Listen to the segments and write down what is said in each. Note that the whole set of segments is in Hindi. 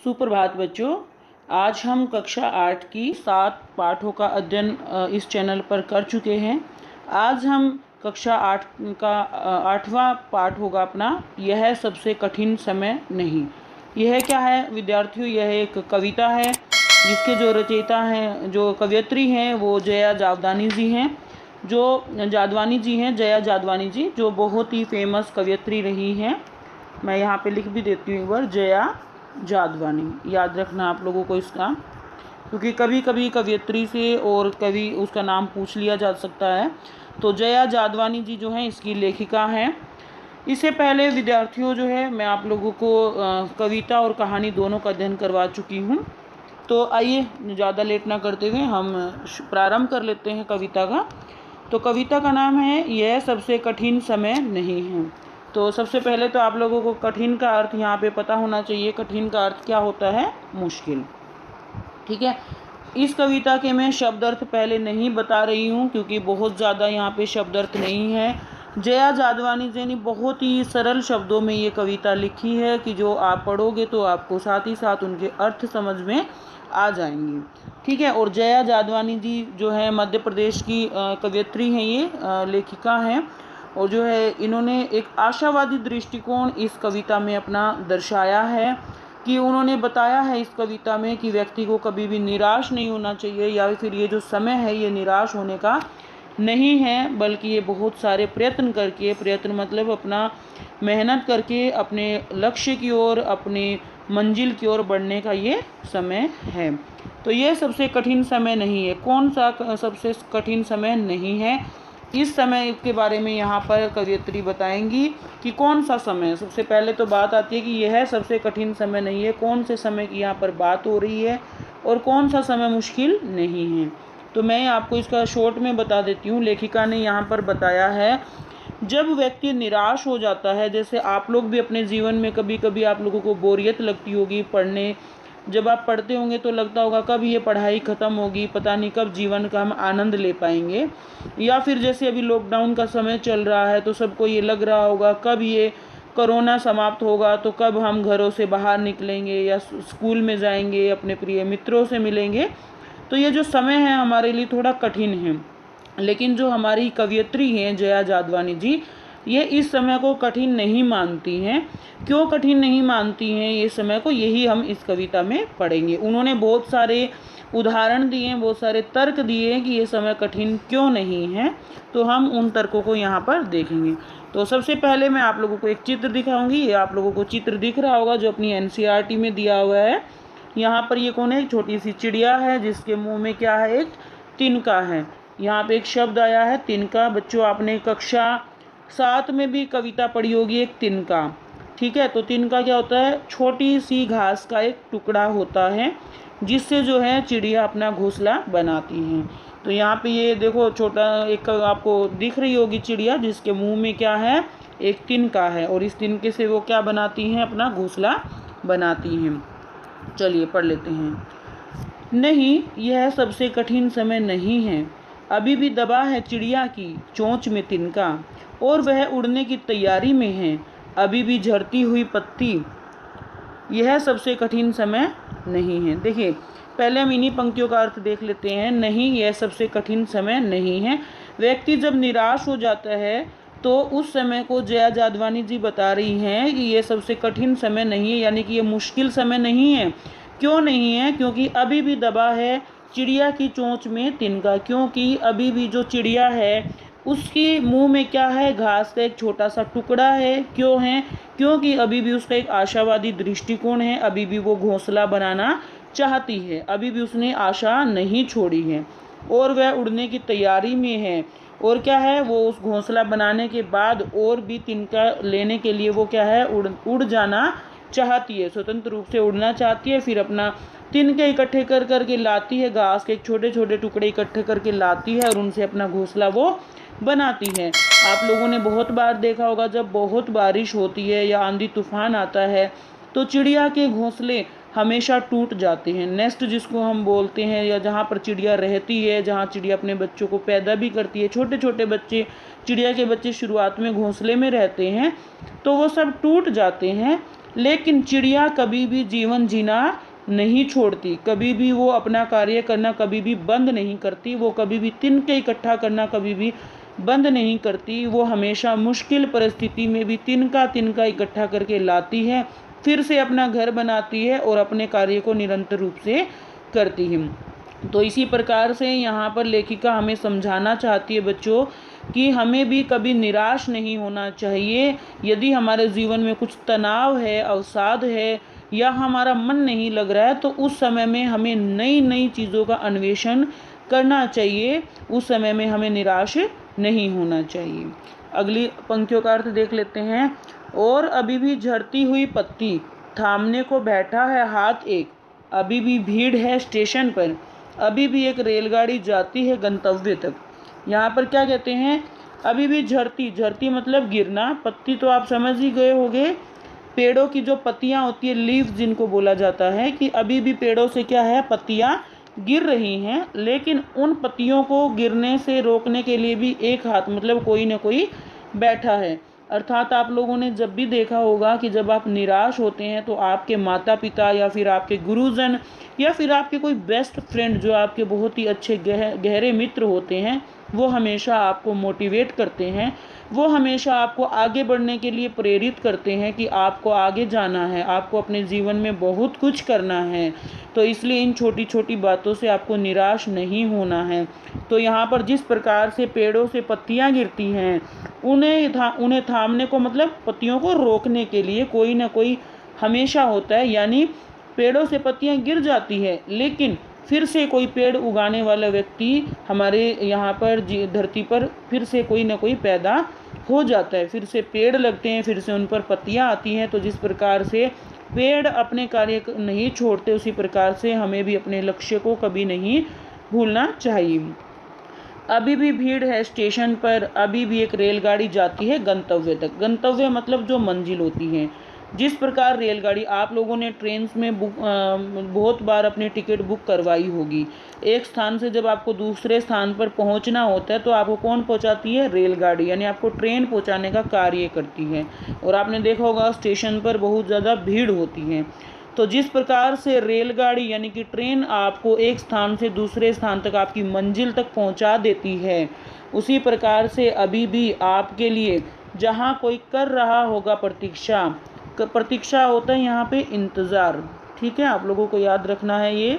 सुप्रभात बच्चों। आज हम कक्षा 8 की 7 पाठों का अध्ययन इस चैनल पर कर चुके हैं। आज हम कक्षा 8 का 8वां पाठ होगा अपना, यह सबसे कठिन समय नहीं। यह क्या है विद्यार्थियों? यह एक कविता है जिसके जो रचयिता हैं, जो कवयित्री हैं, वो जया जादवानी जी हैं। जया जादवानी जी जो बहुत ही फेमस कवयित्री रही हैं। मैं यहाँ पे लिख भी देती हूँ एक बार, जया जादवानी। याद रखना आप लोगों को इसका, क्योंकि कभी कभी कवयित्री से और कभी उसका नाम पूछ लिया जा सकता है। तो जया जादवानी जी जो हैं इसकी लेखिका हैं। इससे पहले विद्यार्थियों जो है मैं आप लोगों को कविता और कहानी दोनों का अध्ययन करवा चुकी हूँ। तो आइए ज़्यादा लेट ना करते हुए हम प्रारंभ कर लेते हैं कविता का। तो कविता का नाम है यह सबसे कठिन समय नहीं है। तो सबसे पहले तो आप लोगों को कठिन का अर्थ यहाँ पे पता होना चाहिए। कठिन का अर्थ क्या होता है? मुश्किल। ठीक है। इस कविता के मैं शब्द अर्थ पहले नहीं बता रही हूँ क्योंकि बहुत ज़्यादा यहाँ पे शब्द अर्थ नहीं है। जया जादवानी जी ने बहुत ही सरल शब्दों में ये कविता लिखी है कि जो आप पढ़ोगे तो आपको साथ ही साथ उनके अर्थ समझ में आ जाएंगे। ठीक है। और जया जादवानी जी जो है मध्य प्रदेश की कवयित्री हैं, ये लेखिका हैं। और जो है इन्होंने एक आशावादी दृष्टिकोण इस कविता में अपना दर्शाया है कि उन्होंने बताया है इस कविता में कि व्यक्ति को कभी भी निराश नहीं होना चाहिए, या फिर ये जो समय है ये निराश होने का नहीं है, बल्कि ये बहुत सारे प्रयत्न करके, प्रयत्न मतलब अपना मेहनत करके अपने लक्ष्य की ओर, अपने मंजिल की ओर बढ़ने का ये समय है। तो ये सबसे कठिन समय नहीं है। कौन सा सबसे कठिन समय नहीं है? इस समय के बारे में यहाँ पर कवयित्री बताएंगी कि कौन सा समय। सबसे पहले तो बात आती है कि यह सबसे कठिन समय नहीं है। कौन से समय की यहाँ पर बात हो रही है और कौन सा समय मुश्किल नहीं है। तो मैं आपको इसका शॉर्ट में बता देती हूँ। लेखिका ने यहाँ पर बताया है, जब व्यक्ति निराश हो जाता है, जैसे आप लोग भी अपने जीवन में कभी कभी आप लोगों को बोरियत लगती होगी पढ़ने, जब आप पढ़ते होंगे तो लगता होगा कब ये पढ़ाई ख़त्म होगी, पता नहीं कब जीवन का हम आनंद ले पाएंगे। या फिर जैसे अभी लॉकडाउन का समय चल रहा है तो सबको ये लग रहा होगा कब ये कोरोना समाप्त होगा, तो कब हम घरों से बाहर निकलेंगे या स्कूल में जाएंगे, अपने प्रिय मित्रों से मिलेंगे। तो ये जो समय है हमारे लिए थोड़ा कठिन है। लेकिन जो हमारी कवयित्री हैं जया जादवानी जी, ये इस समय को कठिन नहीं मानती हैं। क्यों कठिन नहीं मानती हैं ये समय को, यही हम इस कविता में पढ़ेंगे। उन्होंने बहुत सारे उदाहरण दिए हैं, बहुत सारे तर्क दिए हैं कि ये समय कठिन क्यों नहीं है। तो हम उन तर्कों को यहाँ पर देखेंगे। तो सबसे पहले मैं आप लोगों को एक चित्र दिखाऊंगी। ये आप लोगों को चित्र दिख रहा होगा जो अपनी NCERT में दिया हुआ है। यहाँ पर ये कौन है? एक छोटी सी चिड़िया है जिसके मुँह में क्या है? एक तिनका है। यहाँ पे एक शब्द आया है तिनका। बच्चों आपने कक्षा 7 में भी कविता पढ़ी होगी, एक तिनका। ठीक है। तो तिनका क्या होता है? छोटी सी घास का एक टुकड़ा होता है जिससे जो है चिड़िया अपना घोंसला बनाती हैं। तो यहाँ पे ये देखो छोटा एक आपको दिख रही होगी चिड़िया जिसके मुंह में क्या है? एक तिनका है, और इस तिनके से वो क्या बनाती हैं? अपना घोंसला बनाती हैं। चलिए पढ़ लेते हैं। नहीं, यह सबसे कठिन समय नहीं है। अभी भी दबा है चिड़िया की चोंच में तिनका, और वह उड़ने की तैयारी में है, अभी भी झड़ती हुई पत्ती। यह सबसे कठिन समय नहीं है। देखिए पहले हम इन्हीं पंक्तियों का अर्थ देख लेते हैं। नहीं, यह सबसे कठिन समय नहीं है। व्यक्ति जब निराश हो जाता है तो उस समय को जया जादवानी जी बता रही हैं कि यह सबसे कठिन समय नहीं है, यानी कि ये मुश्किल समय नहीं है। क्यों नहीं है? क्योंकि अभी भी दबा है चिड़िया की चोंच में तिनका। क्योंकि अभी भी जो चिड़िया है उसके मुंह में क्या है? घास का एक छोटा सा टुकड़ा है। क्यों है? क्योंकि अभी भी उसका एक आशावादी दृष्टिकोण है। अभी भी वो घोंसला बनाना चाहती है, अभी भी उसने आशा नहीं छोड़ी है, और वह उड़ने की तैयारी में है। और क्या है? वो उस घोंसला बनाने के बाद और भी तिनका लेने के लिए वो क्या है? उड़ जाना चाहती है, स्वतंत्र रूप से उड़ना चाहती है। फिर अपना तिनके इकट्ठे कर करके लाती है, घास के छोटे छोटे टुकड़े इकट्ठे करके लाती है और उनसे अपना घोंसला वो बनाती है। आप लोगों ने बहुत बार देखा होगा जब बहुत बारिश होती है या आंधी तूफान आता है तो चिड़िया के घोंसले हमेशा टूट जाते हैं। नेस्ट जिसको हम बोलते हैं, या जहाँ पर चिड़िया रहती है, जहाँ चिड़िया अपने बच्चों को पैदा भी करती है। छोटे छोटे बच्चे, चिड़िया के बच्चे शुरुआत में घोंसले में रहते हैं तो वो सब टूट जाते हैं। लेकिन चिड़िया कभी भी जीवन जीना नहीं छोड़ती, कभी भी वो अपना कार्य करना कभी भी बंद नहीं करती, वो कभी भी तिनके इकट्ठा करना कभी भी बंद नहीं करती। वो हमेशा मुश्किल परिस्थिति में भी तिनका तिनका इकट्ठा करके लाती है, फिर से अपना घर बनाती है और अपने कार्य को निरंतर रूप से करती है। तो इसी प्रकार से यहाँ पर लेखिका हमें समझाना चाहती है बच्चों कि हमें भी कभी निराश नहीं होना चाहिए। यदि हमारे जीवन में कुछ तनाव है, अवसाद है या हमारा मन नहीं लग रहा है तो उस समय में हमें नई नई चीज़ों का अन्वेषण करना चाहिए, उस समय में हमें निराश नहीं होना चाहिए। अगली पंक्तियों का अर्थ देख लेते हैं। और अभी भी झड़ती हुई पत्ती, थामने को बैठा है हाथ एक, अभी भी भीड़ है स्टेशन पर, अभी भी एक रेलगाड़ी जाती है गंतव्य तक। यहाँ पर क्या कहते हैं, अभी भी झड़ती, झड़ती मतलब गिरना, पत्ती तो आप समझ ही गए होंगे, पेड़ों की जो पत्तियाँ होती है, लीव्स जिनको बोला जाता है, कि अभी भी पेड़ों से क्या है, पत्तियाँ गिर रही हैं, लेकिन उन पत्तियों को गिरने से रोकने के लिए भी एक हाथ मतलब कोई ना कोई बैठा है। अर्थात आप लोगों ने जब भी देखा होगा कि जब आप निराश होते हैं तो आपके माता पिता या फिर आपके गुरुजन या फिर आपके कोई बेस्ट फ्रेंड जो आपके बहुत ही अच्छे गहरे मित्र होते हैं, वो हमेशा आपको मोटिवेट करते हैं, वो हमेशा आपको आगे बढ़ने के लिए प्रेरित करते हैं कि आपको आगे जाना है, आपको अपने जीवन में बहुत कुछ करना है। तो इसलिए इन छोटी छोटी बातों से आपको निराश नहीं होना है। तो यहाँ पर जिस प्रकार से पेड़ों से पत्तियाँ गिरती हैं, उन्हें थामने को मतलब पत्तियों को रोकने के लिए कोई ना कोई हमेशा होता है। यानी पेड़ों से पत्तियाँ गिर जाती है, लेकिन फिर से कोई पेड़ उगाने वाला व्यक्ति हमारे यहाँ पर धरती पर फिर से कोई ना कोई पैदा हो जाता है, फिर से पेड़ लगते हैं, फिर से उन पर पत्तियाँ आती हैं। तो जिस प्रकार से पेड़ अपने कार्य नहीं छोड़ते, उसी प्रकार से हमें भी अपने लक्ष्य को कभी नहीं भूलना चाहिए। अभी भी भीड़ है स्टेशन पर, अभी भी एक रेलगाड़ी जाती है गंतव्य तक। गंतव्य मतलब जो मंजिल होती है। जिस प्रकार रेलगाड़ी, आप लोगों ने ट्रेन में बहुत बार अपनी टिकट बुक करवाई होगी। एक स्थान से जब आपको दूसरे स्थान पर पहुंचना होता है तो आपको कौन पहुंचाती है, रेलगाड़ी, यानी आपको ट्रेन पहुंचाने का कार्य करती है। और आपने देखा होगा स्टेशन पर बहुत ज़्यादा भीड़ होती है। तो जिस प्रकार से रेलगाड़ी यानी कि ट्रेन आपको एक स्थान से दूसरे स्थान तक आपकी मंजिल तक पहुंचा देती है, उसी प्रकार से अभी भी आपके लिए जहां कोई कर रहा होगा प्रतीक्षा, प्रतीक्षा होता है यहाँ पे इंतज़ार, ठीक है, आप लोगों को याद रखना है। ये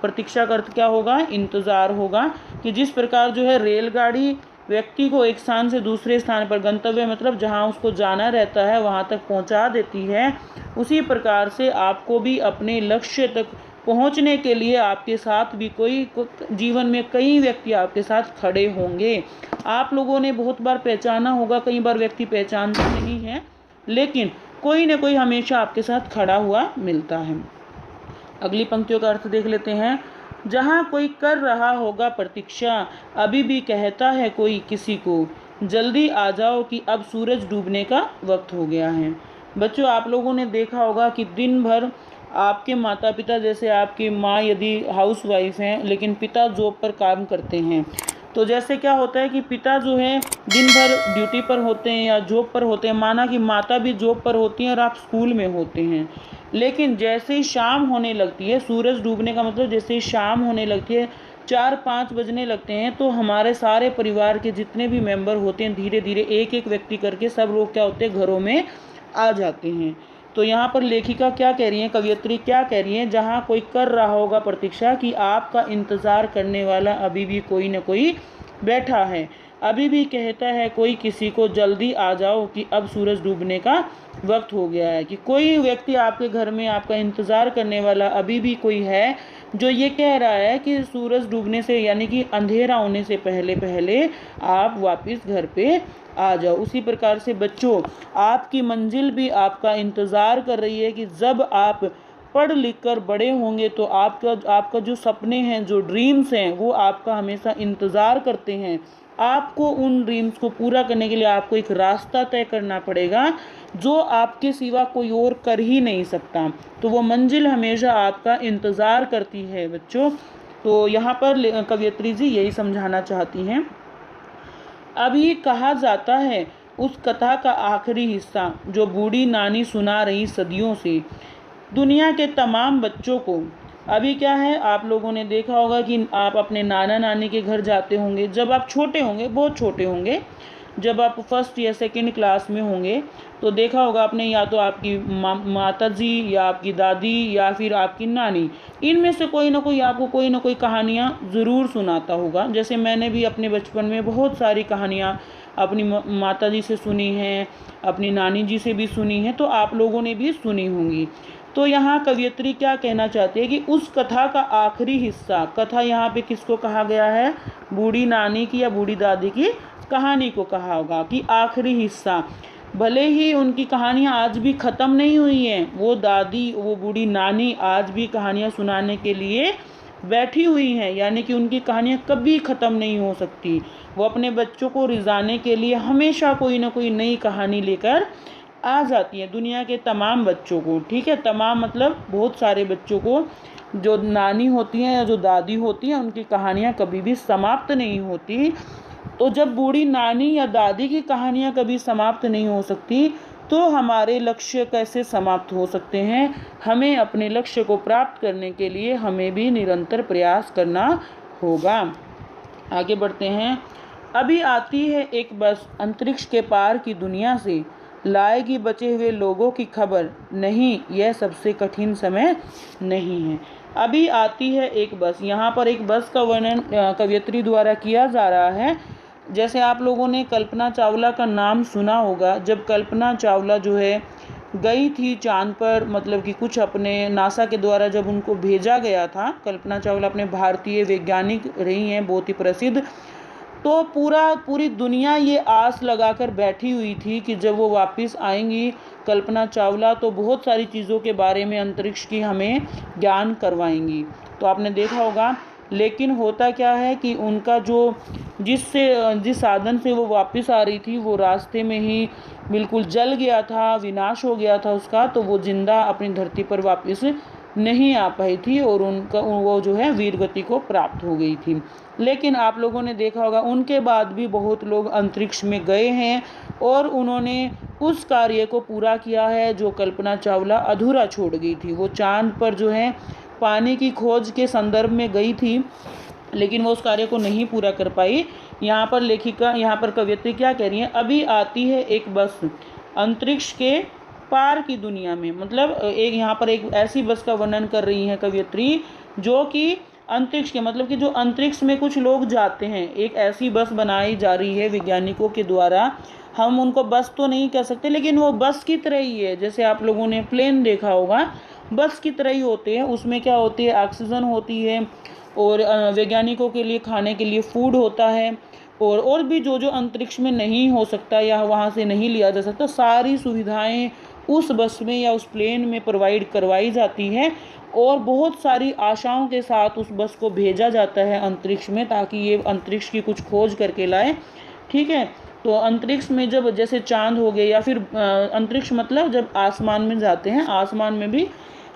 प्रतीक्षा का अर्थ क्या होगा, इंतज़ार होगा। कि जिस प्रकार जो है रेलगाड़ी व्यक्ति को एक स्थान से दूसरे स्थान पर, गंतव्य मतलब जहाँ उसको जाना रहता है वहाँ तक पहुँचा देती है, उसी प्रकार से आपको भी अपने लक्ष्य तक पहुँचने के लिए आपके साथ भी कोई जीवन में कई व्यक्ति आपके साथ खड़े होंगे। आप लोगों ने बहुत बार पहचाना होगा, कई बार व्यक्ति पहचानते नहीं हैं, लेकिन कोई न कोई हमेशा आपके साथ खड़ा हुआ मिलता है। अगली पंक्तियों का अर्थ देख लेते हैं। जहाँ कोई कर रहा होगा प्रतीक्षा, अभी भी कहता है कोई किसी को, जल्दी आ जाओ कि अब सूरज डूबने का वक्त हो गया है। बच्चों, आप लोगों ने देखा होगा कि दिन भर आपके माता पिता, जैसे आपकी माँ यदि हाउस वाइफ हैं लेकिन पिता जॉब पर काम करते हैं, तो जैसे क्या होता है कि पिता जो है दिन भर ड्यूटी पर होते हैं या जॉब पर होते हैं, माना कि माता भी जॉब पर होती हैं और आप स्कूल में होते हैं, लेकिन जैसे ही शाम होने लगती है, सूरज डूबने का मतलब जैसे ही शाम होने लगती है, 4-5 बजने लगते हैं, तो हमारे सारे परिवार के जितने भी मेंबर होते हैं धीरे धीरे एक एक व्यक्ति करके सब लोग क्या होते हैं, घरों में आ जाते हैं। तो यहाँ पर लेखिका क्या कह रही है, कवयित्री क्या कह रही है, जहाँ कोई कर रहा होगा प्रतीक्षा, कि आपका इंतज़ार करने वाला अभी भी कोई न कोई बैठा है, अभी भी कहता है कोई किसी को, जल्दी आ जाओ कि अब सूरज डूबने का वक्त हो गया है। कि कोई व्यक्ति आपके घर में आपका इंतज़ार करने वाला अभी भी कोई है जो ये कह रहा है कि सूरज डूबने से यानी कि अंधेरा होने से पहले पहले आप वापस घर पे आ जाओ। उसी प्रकार से बच्चों, आपकी मंजिल भी आपका इंतज़ार कर रही है कि जब आप पढ़ लिख कर बड़े होंगे तो आपका जो सपने हैं, जो ड्रीम्स हैं, वो आपका हमेशा इंतज़ार करते हैं। आपको उन ड्रीम्स को पूरा करने के लिए आपको एक रास्ता तय करना पड़ेगा जो आपके सिवा कोई और कर ही नहीं सकता। तो वो मंजिल हमेशा आपका इंतज़ार करती है बच्चों। तो यहाँ पर कवयित्री जी यही समझाना चाहती हैं। अभी कहा जाता है उस कथा का आखिरी हिस्सा जो बूढ़ी नानी सुना रही सदियों से दुनिया के तमाम बच्चों को। अभी क्या है, आप लोगों ने देखा होगा कि आप अपने नाना नानी के घर जाते होंगे जब आप छोटे होंगे, बहुत छोटे होंगे, जब आप फर्स्ट या सेकंड क्लास में होंगे, तो देखा होगा आपने, या तो आपकी माता जी या आपकी दादी या फिर आपकी नानी, इनमें से कोई ना कोई आपको कोई ना कोई कहानियाँ ज़रूर सुनाता होगा। जैसे मैंने भी अपने बचपन में बहुत सारी कहानियाँ अपनी माता जी से सुनी हैं, अपनी नानी जी से भी सुनी हैं, तो आप लोगों ने भी सुनी होंगी। तो यहाँ कवयित्री क्या कहना चाहती है कि उस कथा का आखिरी हिस्सा, कथा यहाँ पे किसको कहा गया है, बूढ़ी नानी की या बूढ़ी दादी की कहानी को कहा होगा कि आखिरी हिस्सा। भले ही उनकी कहानियाँ आज भी ख़त्म नहीं हुई हैं, वो दादी, वो बूढ़ी नानी आज भी कहानियाँ सुनाने के लिए बैठी हुई हैं, यानी कि उनकी कहानियाँ कभी ख़त्म नहीं हो सकती। वो अपने बच्चों को रिझाने के लिए हमेशा कोई ना कोई नई कहानी लेकर आ जाती है, दुनिया के तमाम बच्चों को। ठीक है, तमाम मतलब बहुत सारे बच्चों को। जो नानी होती हैं या जो दादी होती हैं, उनकी कहानियाँ कभी भी समाप्त नहीं होती। तो जब बूढ़ी नानी या दादी की कहानियाँ कभी समाप्त नहीं हो सकती, तो हमारे लक्ष्य कैसे समाप्त हो सकते हैं। हमें अपने लक्ष्य को प्राप्त करने के लिए हमें भी निरंतर प्रयास करना होगा। आगे बढ़ते हैं। अभी आती है एक बस अंतरिक्ष के पार की दुनिया से, लाएगी बचे हुए लोगों की खबर, नहीं यह सबसे कठिन समय नहीं है। अभी आती है एक बस, यहाँ पर एक बस का वर्णन कवयित्री द्वारा किया जा रहा है। जैसे आप लोगों ने कल्पना चावला का नाम सुना होगा। जब कल्पना चावला जो है गई थी चांद पर, मतलब कि कुछ अपने नासा के द्वारा जब उनको भेजा गया था, कल्पना चावला अपने भारतीय वैज्ञानिक रही हैं, बहुत ही प्रसिद्ध। तो पूरी दुनिया ये आस लगाकर बैठी हुई थी कि जब वो वापस आएंगी कल्पना चावला, तो बहुत सारी चीज़ों के बारे में अंतरिक्ष की हमें ज्ञान करवाएंगी। तो आपने देखा होगा। लेकिन होता क्या है कि उनका जिस साधन से वो वापस आ रही थी, वो रास्ते में ही बिल्कुल जल गया था, विनाश हो गया था उसका। तो वो जिंदा अपनी धरती पर वापस नहीं आ पाई थी और वो जो है वीर गति को प्राप्त हो गई थी। लेकिन आप लोगों ने देखा होगा उनके बाद भी बहुत लोग अंतरिक्ष में गए हैं और उन्होंने उस कार्य को पूरा किया है जो कल्पना चावला अधूरा छोड़ गई थी। वो चांद पर जो है पानी की खोज के संदर्भ में गई थी, लेकिन वो उस कार्य को नहीं पूरा कर पाई। यहाँ पर कवयित्री क्या कह रही है, अभी आती है एक बस अंतरिक्ष के पार की दुनिया में, मतलब यहाँ पर एक ऐसी बस का वर्णन कर रही है कवयित्री जो कि अंतरिक्ष के, मतलब कि जो अंतरिक्ष में कुछ लोग जाते हैं। एक ऐसी बस बनाई जा रही है वैज्ञानिकों के द्वारा। हम उनको बस तो नहीं कह सकते, लेकिन वो बस की तरह ही है। जैसे आप लोगों ने प्लेन देखा होगा, बस की तरह ही होते हैं। उसमें क्या होती है, ऑक्सीजन होती है और वैज्ञानिकों के लिए खाने के लिए फूड होता है, और भी जो अंतरिक्ष में नहीं हो सकता या वहाँ से नहीं लिया जा सकता, सारी सुविधाएं उस बस में या उस प्लेन में प्रोवाइड करवाई जाती है। और बहुत सारी आशाओं के साथ उस बस को भेजा जाता है अंतरिक्ष में, ताकि ये अंतरिक्ष की कुछ खोज करके लाए। ठीक है, तो अंतरिक्ष में जब जैसे चांद हो गए, या फिर अंतरिक्ष मतलब जब आसमान में जाते हैं, आसमान में भी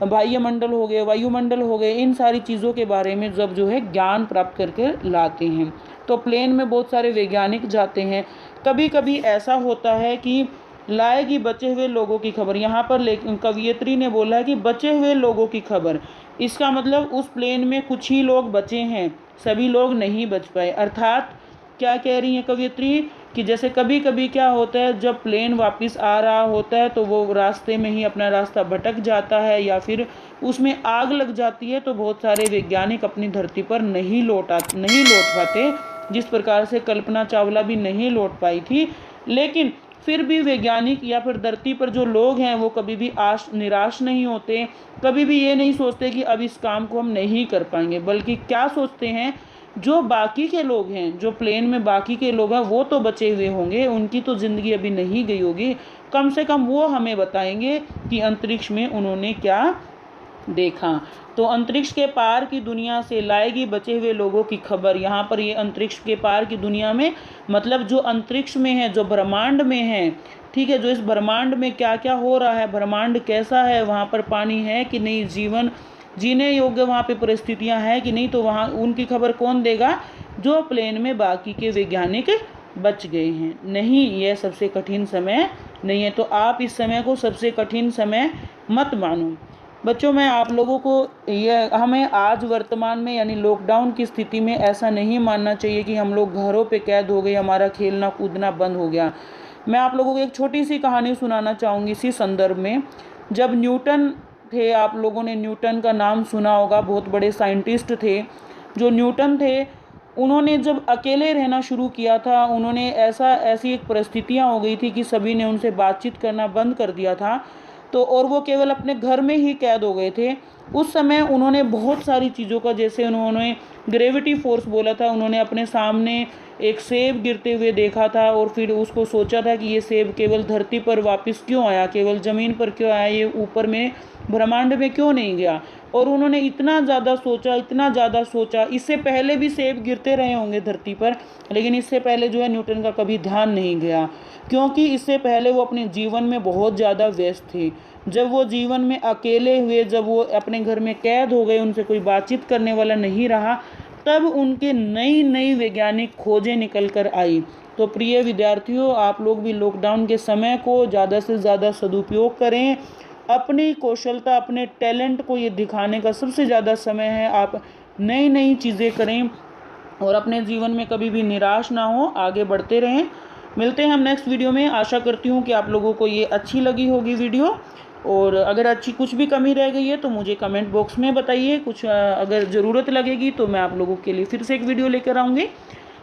वायुमंडल हो गए, वायुमंडल हो गए, इन सारी चीज़ों के बारे में जब जो है ज्ञान प्राप्त करके लाते हैं। तो प्लेन में बहुत सारे वैज्ञानिक जाते हैं। कभी कभी ऐसा होता है कि लाएगी बचे हुए लोगों की खबर। यहाँ पर कवयित्री ने बोला है कि बचे हुए लोगों की खबर, इसका मतलब उस प्लेन में कुछ ही लोग बचे हैं, सभी लोग नहीं बच पाए। अर्थात क्या कह रही हैं कवयित्री कि जैसे कभी कभी क्या होता है, जब प्लेन वापस आ रहा होता है तो वो रास्ते में ही अपना रास्ता भटक जाता है या फिर उसमें आग लग जाती है, तो बहुत सारे वैज्ञानिक अपनी धरती पर नहीं लौट पाते, जिस प्रकार से कल्पना चावला भी नहीं लौट पाई थी। लेकिन फिर भी वैज्ञानिक या फिर धरती पर जो लोग हैं वो कभी भी निराश नहीं होते, कभी भी ये नहीं सोचते कि अब इस काम को हम नहीं कर पाएंगे, बल्कि क्या सोचते हैं, जो बाकी के लोग हैं, जो प्लेन में बाकी के लोग हैं, वो तो बचे हुए होंगे, उनकी तो ज़िंदगी अभी नहीं गई होगी, कम से कम वो हमें बताएंगे कि अंतरिक्ष में उन्होंने क्या देखा। तो अंतरिक्ष के पार की दुनिया से लाएगी बचे हुए लोगों की खबर। यहाँ पर ये अंतरिक्ष के पार की दुनिया में मतलब जो अंतरिक्ष में है, जो ब्रह्मांड में है, ठीक है, जो इस ब्रह्मांड में क्या क्या हो रहा है, ब्रह्मांड कैसा है, वहाँ पर पानी है कि नहीं, जीवन जीने योग्य वहाँ पे परिस्थितियाँ हैं कि नहीं, तो वहाँ उनकी खबर कौन देगा, जो प्लेन में बाकी के वैज्ञानिक बच गए हैं। नहीं, यह सबसे कठिन समय नहीं है, तो आप इस समय को सबसे कठिन समय मत मानो। बच्चों, मैं आप लोगों को हमें आज वर्तमान में यानी लॉकडाउन की स्थिति में ऐसा नहीं मानना चाहिए कि हम लोग घरों पे कैद हो गए, हमारा खेलना कूदना बंद हो गया। मैं आप लोगों को एक छोटी सी कहानी सुनाना चाहूँगी इसी संदर्भ में। जब न्यूटन थे, आप लोगों ने न्यूटन का नाम सुना होगा, बहुत बड़े साइंटिस्ट थे। जो न्यूटन थे, उन्होंने जब अकेले रहना शुरू किया था, उन्होंने ऐसी एक परिस्थितियाँ हो गई थी कि सभी ने उनसे बातचीत करना बंद कर दिया था, तो और वो केवल अपने घर में ही कैद हो गए थे। उस समय उन्होंने बहुत सारी चीज़ों का, जैसे उन्होंने ग्रेविटी फोर्स बोला था, उन्होंने अपने सामने एक सेब गिरते हुए देखा था और फिर उसको सोचा था कि ये सेब केवल धरती पर वापस क्यों आया, केवल ज़मीन पर क्यों आया, ये ऊपर में ब्रह्मांड में क्यों नहीं गया। और उन्होंने इतना ज़्यादा सोचा, इससे पहले भी सेब गिरते रहे होंगे धरती पर, लेकिन इससे पहले जो है न्यूटन का कभी ध्यान नहीं गया, क्योंकि इससे पहले वो अपने जीवन में बहुत ज़्यादा व्यस्त थे। जब वो जीवन में अकेले हुए, जब वो अपने घर में कैद हो गए, उनसे कोई बातचीत करने वाला नहीं रहा, तब उनके नई नई वैज्ञानिक खोजें निकल कर आई। तो प्रिय विद्यार्थियों, आप लोग भी लॉकडाउन के समय को ज़्यादा से ज़्यादा सदुपयोग करें। अपनी कौशलता, अपने टैलेंट को ये दिखाने का सबसे ज़्यादा समय है। आप नई नई चीज़ें करें और अपने जीवन में कभी भी निराश ना हो, आगे बढ़ते रहें। मिलते हैं हम नेक्स्ट वीडियो में। आशा करती हूँ कि आप लोगों को ये अच्छी लगी होगी वीडियो, और अगर अच्छी कुछ भी कमी रह गई है तो मुझे कमेंट बॉक्स में बताइए। कुछ अगर ज़रूरत लगेगी तो मैं आप लोगों के लिए फिर से एक वीडियो लेकर आऊँगी।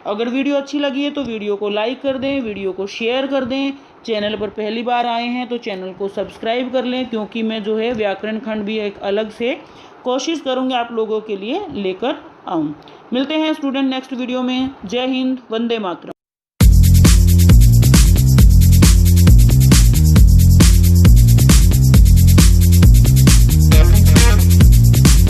अगर वीडियो अच्छी लगी है तो वीडियो को लाइक कर दें, वीडियो को शेयर कर दें। चैनल पर पहली बार आए हैं तो चैनल को सब्सक्राइब कर लें, क्योंकि मैं जो है व्याकरण खंड भी एक अलग से कोशिश करूँगी आप लोगों के लिए लेकर आऊँ। मिलते हैं स्टूडेंट नेक्स्ट वीडियो में। जय हिंद, वंदे मातरम।